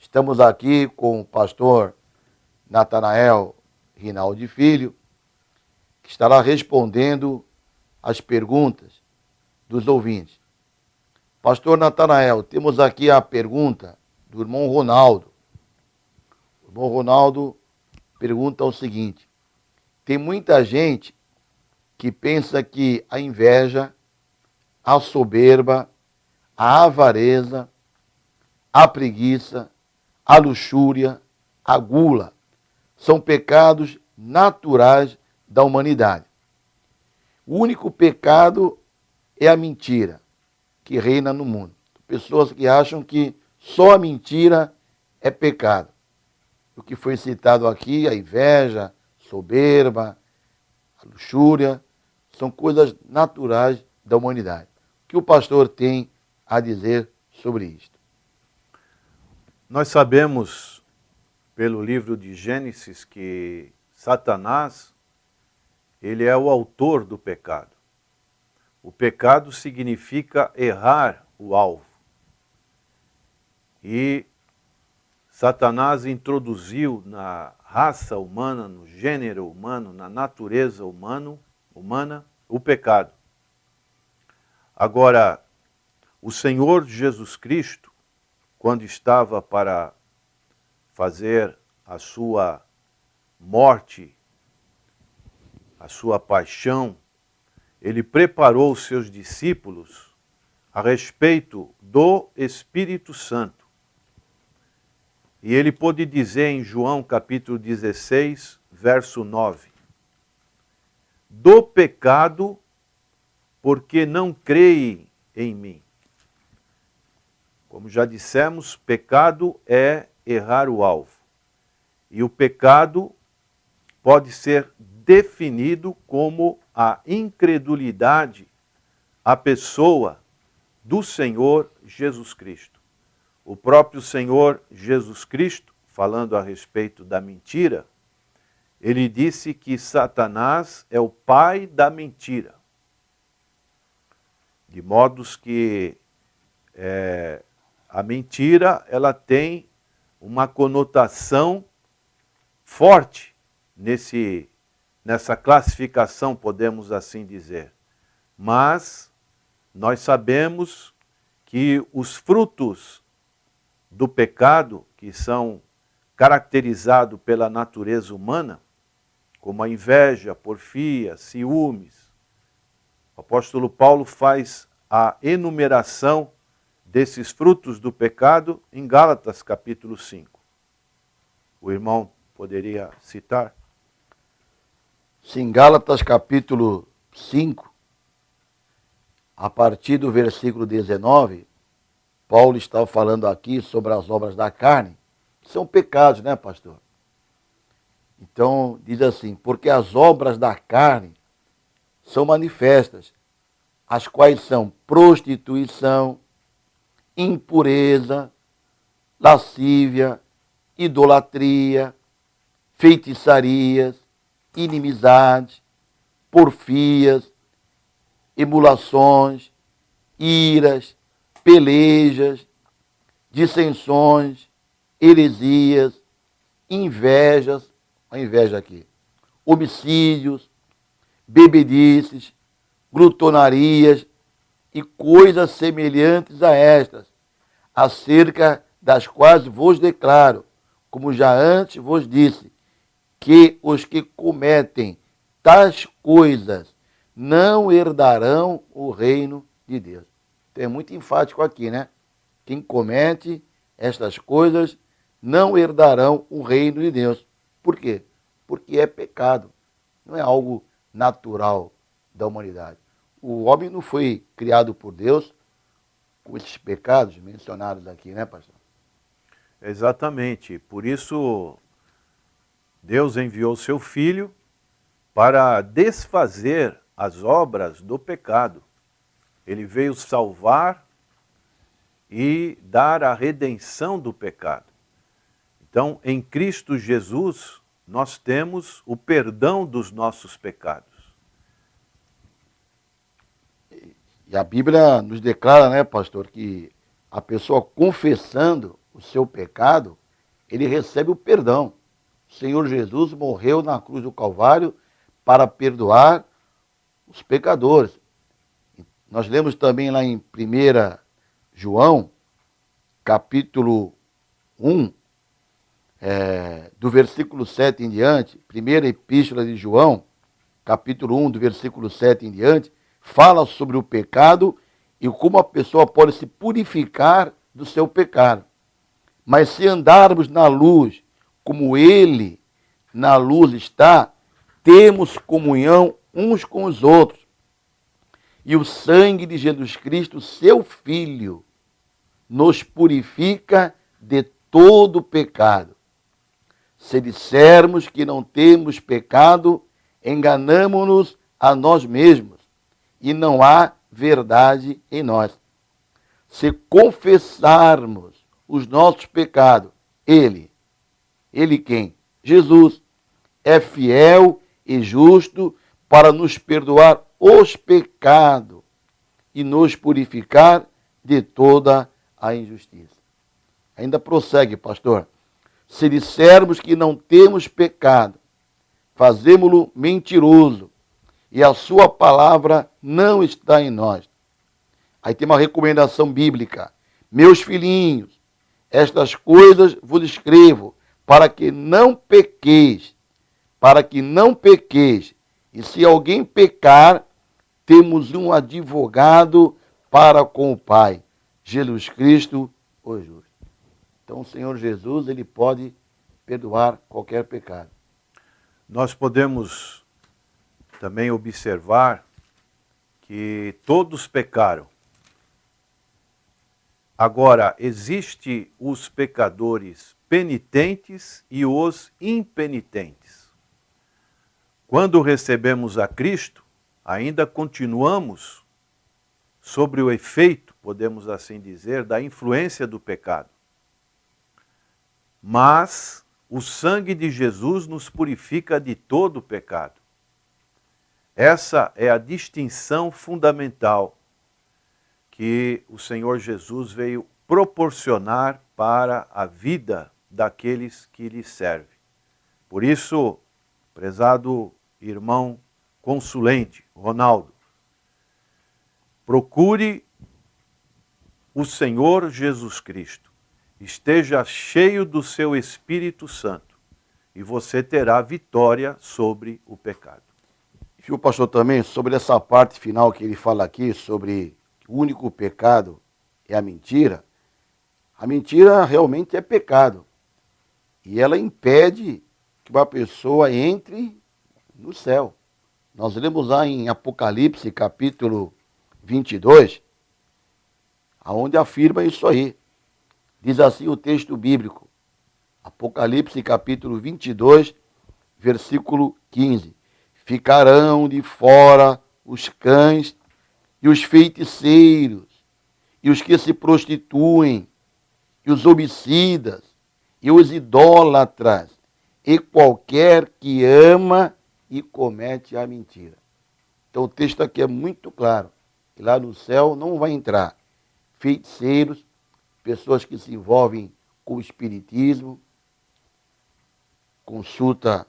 Estamos aqui com o pastor Natanael Rinaldi Filho, que estará respondendo as perguntas dos ouvintes. Pastor Natanael, temos aqui a pergunta do irmão Ronaldo. O irmão Ronaldo pergunta o seguinte: tem muita gente que pensa que a inveja, a soberba, a avareza, a preguiça, a luxúria, a gula são pecados naturais da humanidade. O único pecado é a mentira que reina no mundo. Pessoas que acham que só a mentira é pecado. O que foi citado aqui, a inveja, soberba, a luxúria, são coisas naturais da humanidade. O que o pastor tem a dizer sobre isto? Nós sabemos, pelo livro de Gênesis, que Satanás, ele é o autor do pecado. O pecado significa errar o alvo. E Satanás introduziu na raça humana, no gênero humano, na natureza humana, o pecado. Agora, o Senhor Jesus Cristo, quando estava para fazer a sua morte, a sua paixão, ele preparou os seus discípulos a respeito do Espírito Santo. E ele pôde dizer em João capítulo 16, verso 9, do pecado, porque não creem em mim. Como já dissemos, pecado é errar o alvo. E o pecado pode ser definido como a incredulidade à pessoa do Senhor Jesus Cristo. O próprio Senhor Jesus Cristo, falando a respeito da mentira, ele disse que Satanás é o pai da mentira. De modos que a mentira ela tem uma conotação forte nessa classificação, podemos assim dizer. Mas nós sabemos que os frutos do pecado, que são caracterizados pela natureza humana, como a inveja, a porfia, ciúmes, o apóstolo Paulo faz a enumeração desses frutos do pecado em Gálatas capítulo 5. O irmão poderia citar? Sim, Gálatas capítulo 5, a partir do versículo 19, Paulo está falando aqui sobre as obras da carne, que são pecados, né, pastor? Então, diz assim: porque as obras da carne são manifestas, as quais são prostituição, impureza, lascívia, idolatria, feitiçarias, inimizades, porfias, emulações, iras, pelejas, dissensões, heresias, invejas, a inveja aqui, homicídios, bebedices, glutonarias e coisas semelhantes a estas, acerca das quais vos declaro, como já antes vos disse, que os que cometem tais coisas não herdarão o reino de Deus. Então é muito enfático aqui, né? Quem comete estas coisas não herdarão o reino de Deus. Por quê? Porque é pecado, não é algo natural da humanidade. O homem não foi criado por Deus com esses pecados mencionados aqui, né, pastor? Exatamente. Por isso, Deus enviou seu Filho para desfazer as obras do pecado. Ele veio salvar e dar a redenção do pecado. Então, em Cristo Jesus, nós temos o perdão dos nossos pecados. E a Bíblia nos declara, né, pastor, que a pessoa confessando o seu pecado, ele recebe o perdão. O Senhor Jesus morreu na cruz do Calvário para perdoar os pecadores. Nós lemos também lá em 1 João, capítulo 1, do versículo 7 em diante, primeira epístola de João, capítulo 1, do versículo 7 em diante, fala sobre o pecado e como a pessoa pode se purificar do seu pecado. Mas se andarmos na luz, como ele na luz está, temos comunhão uns com os outros. E o sangue de Jesus Cristo, seu Filho, nos purifica de todo pecado. Se dissermos que não temos pecado, enganamo-nos a nós mesmos, e não há verdade em nós. Se confessarmos os nossos pecados, Ele quem? Jesus, é fiel e justo para nos perdoar os pecados e nos purificar de toda a injustiça. Ainda prossegue, pastor. Se dissermos que não temos pecado, fazemo-lo mentiroso, e a sua palavra não está em nós. Aí tem uma recomendação bíblica. Meus filhinhos, estas coisas vos escrevo, para que não pequeis. E se alguém pecar, temos um advogado para com o Pai, Jesus Cristo, o justo. Então o Senhor Jesus, ele pode perdoar qualquer pecado. Nós podemos também observar que todos pecaram. Agora, existem os pecadores penitentes e os impenitentes. Quando recebemos a Cristo, ainda continuamos sobre o efeito, podemos assim dizer, da influência do pecado. Mas o sangue de Jesus nos purifica de todo o pecado. Essa é a distinção fundamental que o Senhor Jesus veio proporcionar para a vida daqueles que lhe servem. Por isso, prezado irmão consulente, Ronaldo, procure o Senhor Jesus Cristo, esteja cheio do seu Espírito Santo e você terá vitória sobre o pecado. E o pastor também, sobre essa parte final que ele fala aqui, sobre o único pecado é a mentira realmente é pecado. E ela impede que uma pessoa entre no céu. Nós lemos lá em Apocalipse, capítulo 22, aonde afirma isso aí. Diz assim o texto bíblico, Apocalipse, capítulo 22, versículo 15. Ficarão de fora os cães e os feiticeiros, e os que se prostituem, e os homicidas, e os idólatras, e qualquer que ama e comete a mentira. Então o texto aqui é muito claro, que lá no céu não vai entrar feiticeiros, pessoas que se envolvem com o espiritismo, consulta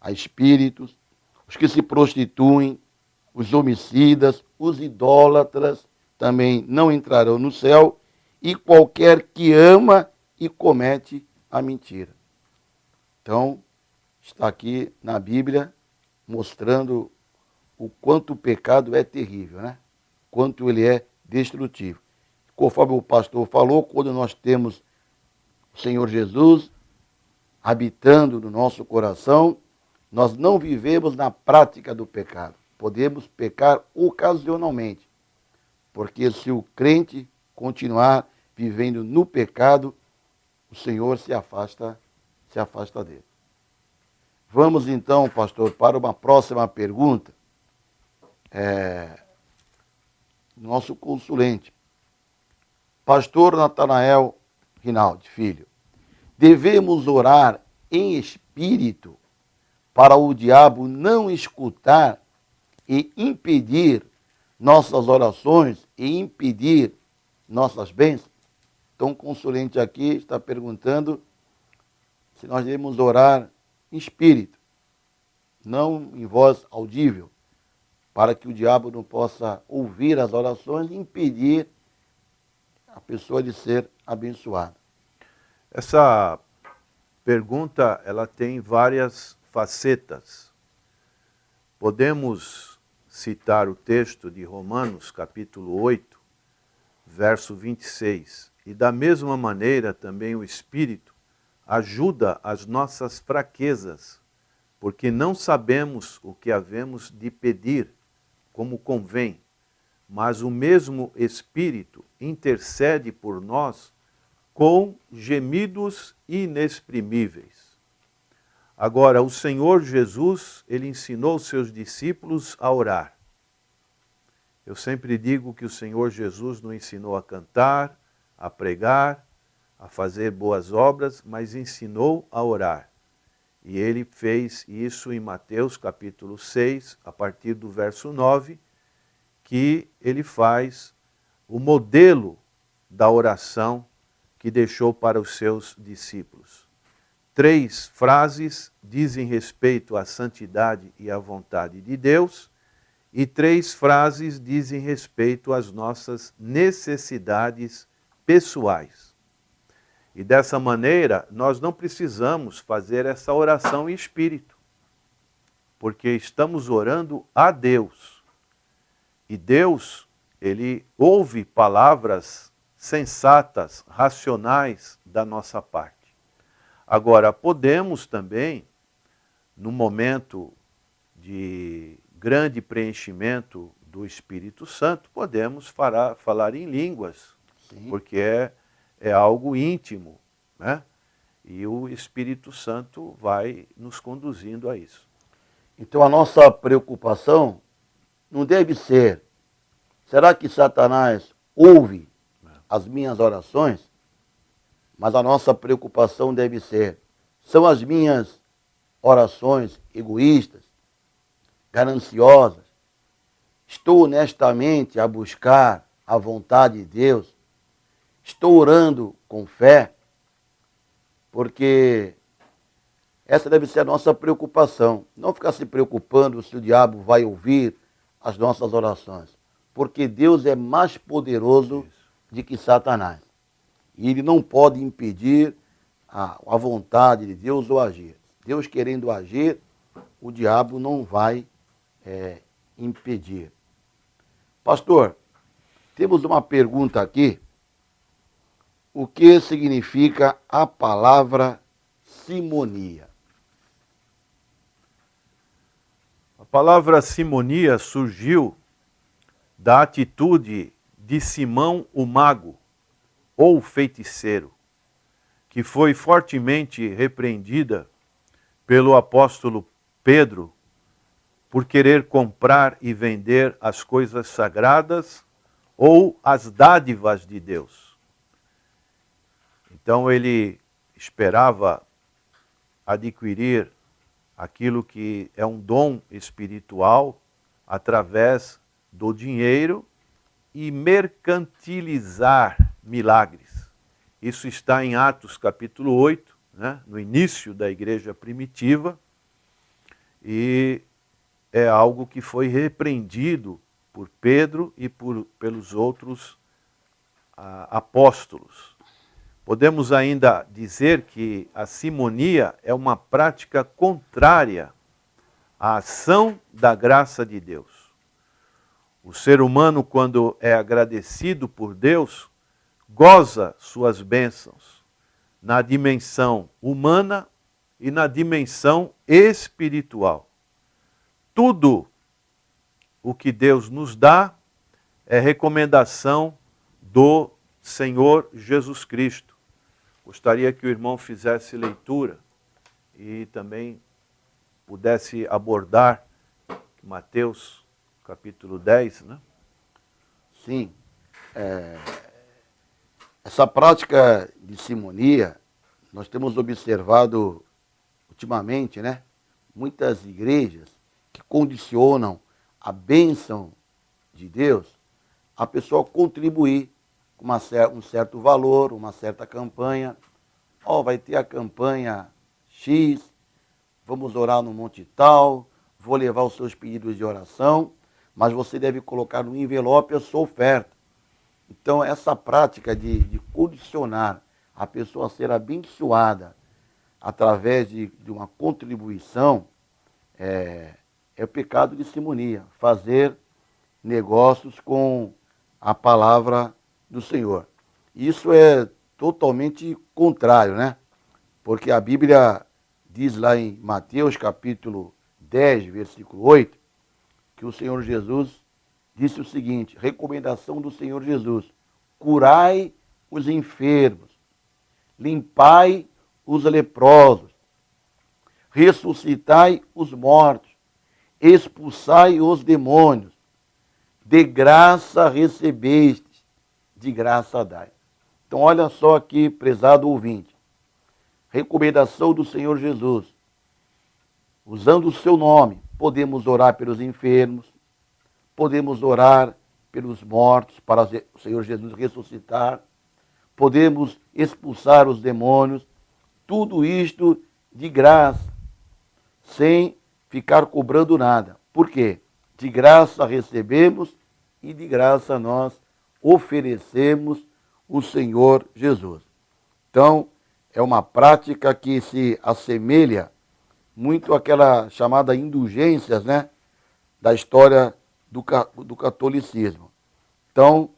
a espíritos, os que se prostituem, os homicidas, os idólatras também não entrarão no céu, e qualquer que ama e comete a mentira. Então, está aqui na Bíblia mostrando o quanto o pecado é terrível, né? Quanto ele é destrutivo. Conforme o pastor falou, quando nós temos o Senhor Jesus habitando no nosso coração, nós não vivemos na prática do pecado. Podemos pecar ocasionalmente, porque se o crente continuar vivendo no pecado, o Senhor se afasta dele. Vamos então, pastor, para uma próxima pergunta. Nosso consulente, pastor Natanael Rinaldi, filho, devemos orar em espírito para o diabo não escutar e impedir nossas orações e impedir nossas bênçãos? Tom Consulente aqui está perguntando se nós devemos orar em espírito, não em voz audível, para que o diabo não possa ouvir as orações e impedir a pessoa de ser abençoada. Essa pergunta, ela tem várias facetas. Podemos citar o texto de Romanos, capítulo 8, verso 26. E da mesma maneira também o Espírito ajuda as nossas fraquezas, porque não sabemos o que havemos de pedir como convém, mas o mesmo Espírito intercede por nós com gemidos inexprimíveis. Agora, o Senhor Jesus, ele ensinou os seus discípulos a orar. Eu sempre digo que o Senhor Jesus não ensinou a cantar, a pregar, a fazer boas obras, mas ensinou a orar. E ele fez isso em Mateus capítulo 6, a partir do verso 9, que ele faz o modelo da oração que deixou para os seus discípulos. 3 frases dizem respeito à santidade e à vontade de Deus, e 3 frases dizem respeito às nossas necessidades pessoais. E dessa maneira, nós não precisamos fazer essa oração em espírito, porque estamos orando a Deus. E Deus, ele ouve palavras sensatas, racionais da nossa parte. Agora, podemos também, no momento de grande preenchimento do Espírito Santo, podemos falar em línguas, sim, porque é algo íntimo, né? E o Espírito Santo vai nos conduzindo a isso. Então a nossa preocupação não deve ser, será que Satanás ouve as minhas orações? Mas a nossa preocupação deve ser, são as minhas orações egoístas, gananciosas? Estou honestamente a buscar a vontade de Deus? Estou orando com fé? Porque essa deve ser a nossa preocupação. Não ficar se preocupando se o diabo vai ouvir as nossas orações. Porque Deus é mais poderoso do que Satanás. E ele não pode impedir a vontade de Deus ou agir. Deus querendo agir, o diabo não vai impedir. Pastor, temos uma pergunta aqui. O que significa a palavra simonia? A palavra simonia surgiu da atitude de Simão o mago, ou feiticeiro, que foi fortemente repreendida pelo apóstolo Pedro por querer comprar e vender as coisas sagradas ou as dádivas de Deus. Então ele esperava adquirir aquilo que é um dom espiritual através do dinheiro e mercantilizar milagres. Isso está em Atos capítulo 8, né, no início da igreja primitiva, e é algo que foi repreendido por Pedro e pelos outros apóstolos. Podemos ainda dizer que a simonia é uma prática contrária à ação da graça de Deus. O ser humano, quando é agradecido por Deus, goza suas bênçãos na dimensão humana e na dimensão espiritual. Tudo o que Deus nos dá é recomendação do Senhor Jesus Cristo. Gostaria que o irmão fizesse leitura e também pudesse abordar Mateus capítulo 10, né? Sim. Essa prática de simonia, nós temos observado ultimamente, né? Muitas igrejas que condicionam a bênção de Deus a pessoa contribuir um certo valor, uma certa campanha. Vai ter a campanha X, vamos orar no monte tal, vou levar os seus pedidos de oração, mas você deve colocar no envelope a sua oferta. Então, essa prática de condicionar a pessoa a ser abençoada através de uma contribuição é o pecado de simonia, fazer negócios com a palavra do Senhor. Isso é totalmente contrário, né? Porque a Bíblia diz lá em Mateus capítulo 10, versículo 8, que o Senhor Jesus disse o seguinte, recomendação do Senhor Jesus, curai os enfermos, limpai os leprosos, ressuscitai os mortos, expulsai os demônios, de graça recebestes, de graça dai. Então olha só aqui, prezado ouvinte, recomendação do Senhor Jesus, usando o seu nome, podemos orar pelos enfermos, podemos orar pelos mortos, para o Senhor Jesus ressuscitar, podemos expulsar os demônios, tudo isto de graça, sem ficar cobrando nada. Por quê? De graça recebemos e de graça nós oferecemos o Senhor Jesus. Então, é uma prática que se assemelha muito àquela chamada indulgências, né, da história do catolicismo. Então,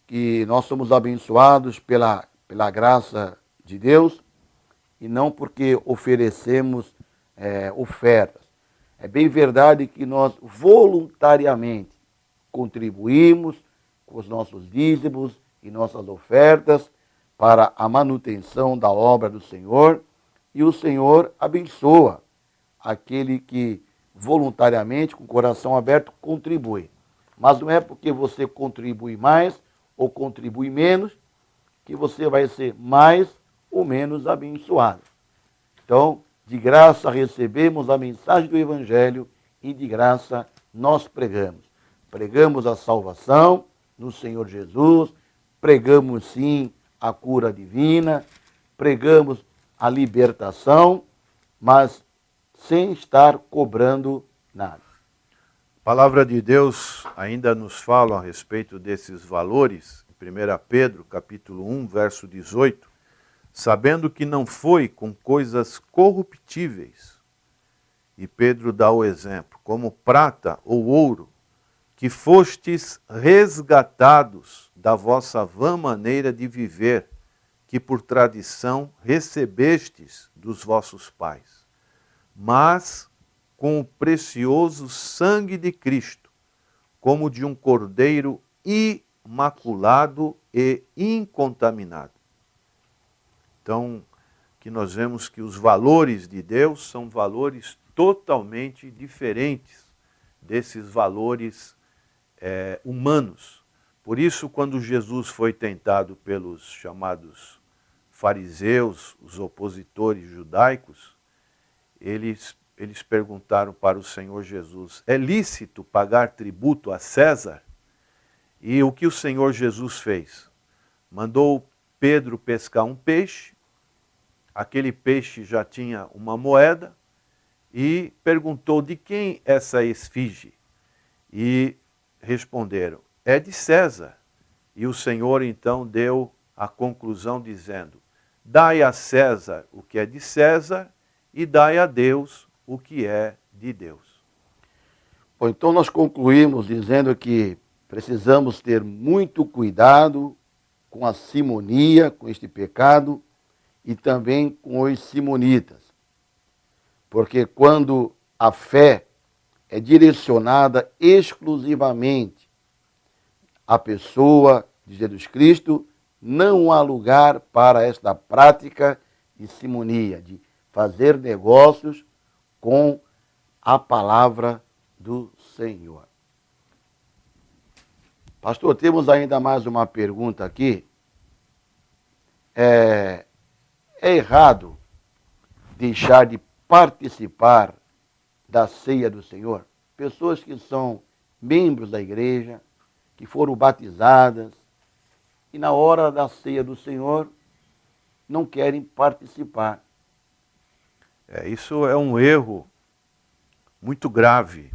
que nós somos abençoados pela graça de Deus e não porque oferecemos ofertas. É bem verdade que nós voluntariamente contribuímos com os nossos dízimos e nossas ofertas para a manutenção da obra do Senhor, e o Senhor abençoa aquele que voluntariamente, com o coração aberto, contribui. Mas não é porque você contribui mais ou contribui menos que você vai ser mais ou menos abençoado. Então, de graça recebemos a mensagem do Evangelho e de graça nós pregamos. Pregamos a salvação no Senhor Jesus, pregamos sim a cura divina, pregamos a libertação, mas sem estar cobrando nada. A palavra de Deus ainda nos fala a respeito desses valores, em 1 Pedro, capítulo 1, verso 18, sabendo que não foi com coisas corruptíveis, e Pedro dá o exemplo, como prata ou ouro, que fostes resgatados da vossa vã maneira de viver, que por tradição recebestes dos vossos pais, mas com o precioso sangue de Cristo, como de um cordeiro imaculado e incontaminado. Então, que nós vemos que os valores de Deus são valores totalmente diferentes desses valores humanos. Por isso, quando Jesus foi tentado pelos chamados fariseus, os opositores judaicos, eles perguntaram para o Senhor Jesus, é lícito pagar tributo a César? E o que o Senhor Jesus fez? Mandou Pedro pescar um peixe, aquele peixe já tinha uma moeda, e perguntou de quem essa esfinge? E responderam, é de César. E o Senhor então deu a conclusão dizendo, dai a César o que é de César e dai a Deus o que é de Deus. Bom, então nós concluímos dizendo que precisamos ter muito cuidado com a simonia, com este pecado, e também com os simonitas. Porque quando a fé é direcionada exclusivamente à pessoa de Jesus Cristo, não há lugar para esta prática de simonia, de fazer negócios com a palavra do Senhor. Pastor, temos ainda mais uma pergunta aqui. É errado deixar de participar da ceia do Senhor? Pessoas que são membros da igreja, que foram batizadas e na hora da ceia do Senhor não querem participar. Isso é um erro muito grave,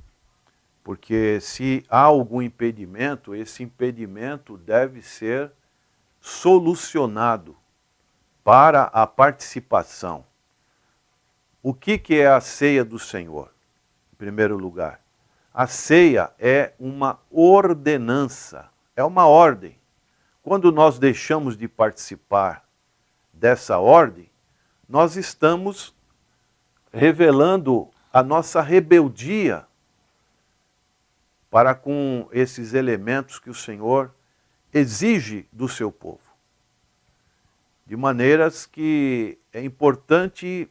porque se há algum impedimento, esse impedimento deve ser solucionado para a participação. O que é a ceia do Senhor? Em primeiro lugar, a ceia é uma ordenança, é uma ordem. Quando nós deixamos de participar dessa ordem, nós estamos revelando a nossa rebeldia para com esses elementos que o Senhor exige do seu povo. De maneiras que é importante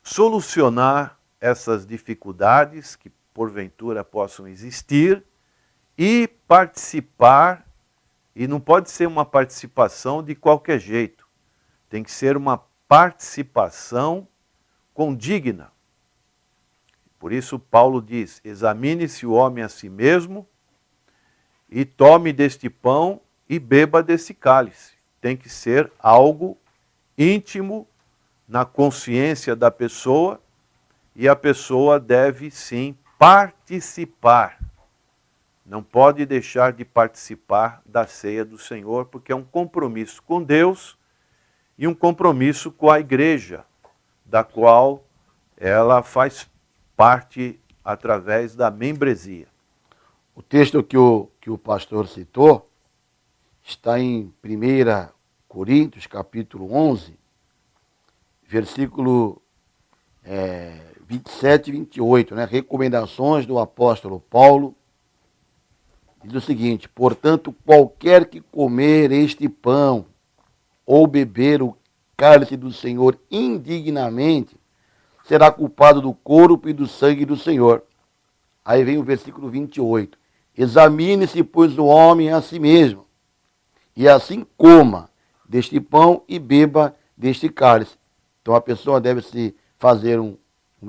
solucionar essas dificuldades que porventura possam existir e participar, e não pode ser uma participação de qualquer jeito, tem que ser uma participação condigna. Por isso Paulo diz, examine-se o homem a si mesmo e tome deste pão e beba desse cálice. Tem que ser algo íntimo na consciência da pessoa e a pessoa deve sim participar. Não pode deixar de participar da ceia do Senhor, porque é um compromisso com Deus e um compromisso com a igreja, da qual ela faz parte através da membresia. O texto que o pastor citou está em 1 Coríntios, capítulo 11, versículo 27 e 28, né? Recomendações do apóstolo Paulo. Diz o seguinte: portanto, qualquer que comer este pão ou beber o cálice do Senhor indignamente, será culpado do corpo e do sangue do Senhor. Aí vem o versículo 28. Examine-se, pois, o homem a si mesmo, e assim coma deste pão e beba deste cálice. Então a pessoa deve se fazer um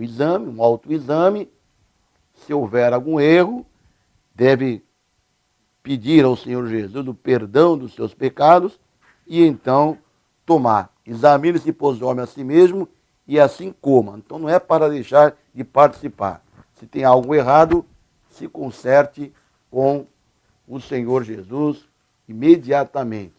exame, um autoexame. Se houver algum erro, deve pedir ao Senhor Jesus o perdão dos seus pecados e então tomar. Examine-se, pois, o homem a si mesmo, e assim coma. Então não é para deixar de participar. Se tem algo errado, se conserte com o Senhor Jesus imediatamente.